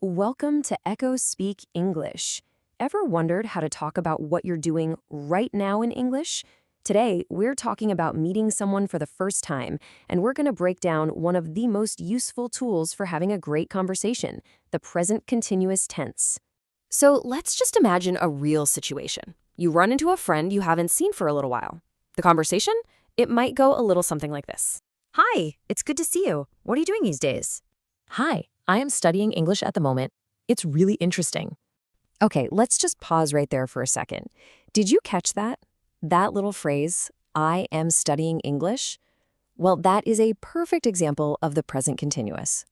Welcome to Echo Speak English. Ever wondered how to talk about what you're doing right now in English? Today, we're talking about meeting someone for the first time, and we're going to break down one of the most useful tools for having a great conversation, the present continuous tense. So let's just imagine a real situation. You run into a friend you haven't seen for a little while. The conversation? It might go a little something like this. Hi, it's good to see you. What are you doing these days? Hi, I am studying English at the moment. It's really interesting. Okay, let's just pause right there for a second. Did you catch that? That little phrase, I am studying English? Well, that is a perfect example of the present continuous.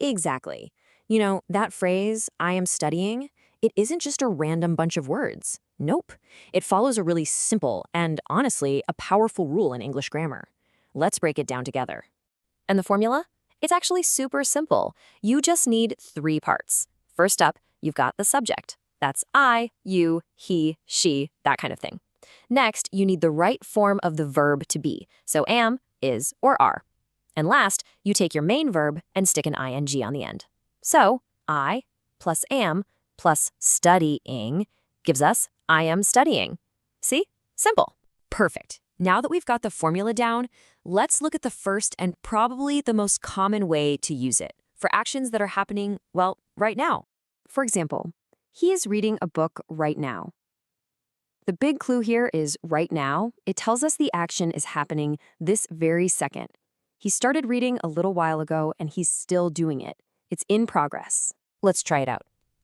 Exactly. You know, that phrase, I am studying, it isn't just a random bunch of words. Nope. It follows a really simple and, honestly, a powerful rule in English grammar. Let's break it down together. And the formula? It's actually super simple. You just need 3 parts. First up, you've got the subject. That's I, you, he, she, that kind of thing. Next, you need the right form of the verb to be. So am, is, or are. And last, you take your main verb and stick an ing on the end. So, I plus am plus studying gives us I am studying. See? Simple. Perfect. Now that we've got the formula down, let's look at the first and probably the most common way to use it for actions that are happening, well, right now. For example, he is reading a book right now. The big clue here is right now. It tells us the action is happening this very second. He started reading a little while ago and he's still doing it. It's in progress. Let's try it out.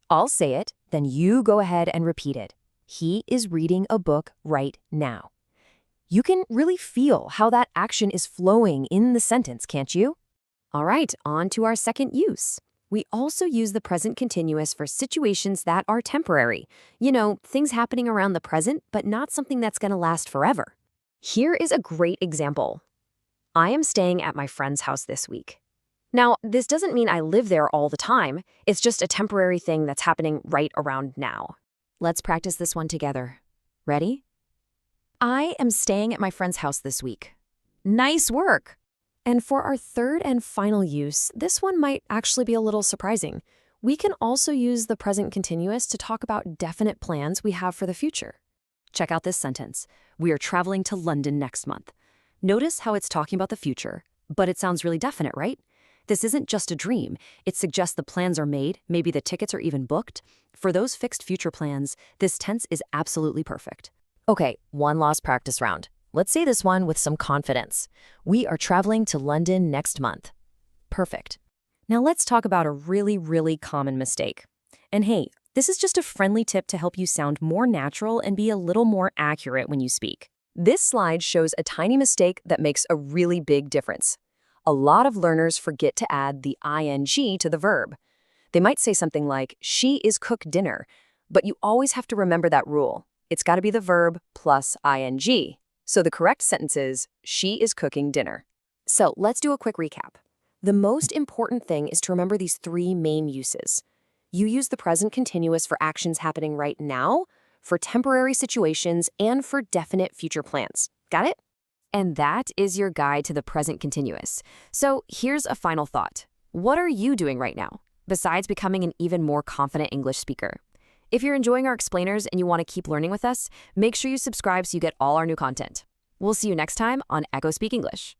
I'll say it, then you go ahead and repeat it. He is reading a book right now. You can really feel how that action is flowing in the sentence, can't you? All right, on to our second use. We also use the present continuous for situations that are temporary. You know, things happening around the present, but not something that's going to last forever. Here is a great example. I am staying at my friend's house this week. Now, this doesn't mean I live there all the time. It's just a temporary thing that's happening right around now. Let's practice this one together. Ready? I am staying at my friend's house this week. Nice work! And for our third and final use, this one might actually be a little surprising. We can also use the present continuous to talk about definite plans we have for the future. Check out this sentence. We are traveling to London next month. Notice how it's talking about the future, but it sounds really definite, right? This isn't just a dream. It suggests the plans are made, maybe the tickets are even booked. For those fixed future plans, this tense is absolutely perfect. Okay, one last practice round. Let's say this one with some confidence. We are traveling to London next month. Perfect. Now let's talk about a really common mistake. And hey, this is just a friendly tip to help you sound more natural and be a little more accurate when you speak. This slide shows a tiny mistake that makes a really big difference. A lot of learners forget to add the ing to the verb. They might say something like, she is cooked dinner, but you always have to remember that rule. It's got to be the verb plus ing. So the correct sentence is, she is cooking dinner. So let's do a quick recap. The most important thing is to remember these 3 main uses. You use the present continuous for actions happening right now, for temporary situations, and for definite future plans. Got it? And that is your guide to the present continuous. So here's a final thought. What are you doing right now, besides becoming an even more confident English speaker? If you're enjoying our explainers and you want to keep learning with us, make sure you subscribe so you get all our new content. We'll see you next time on Echo Speak English.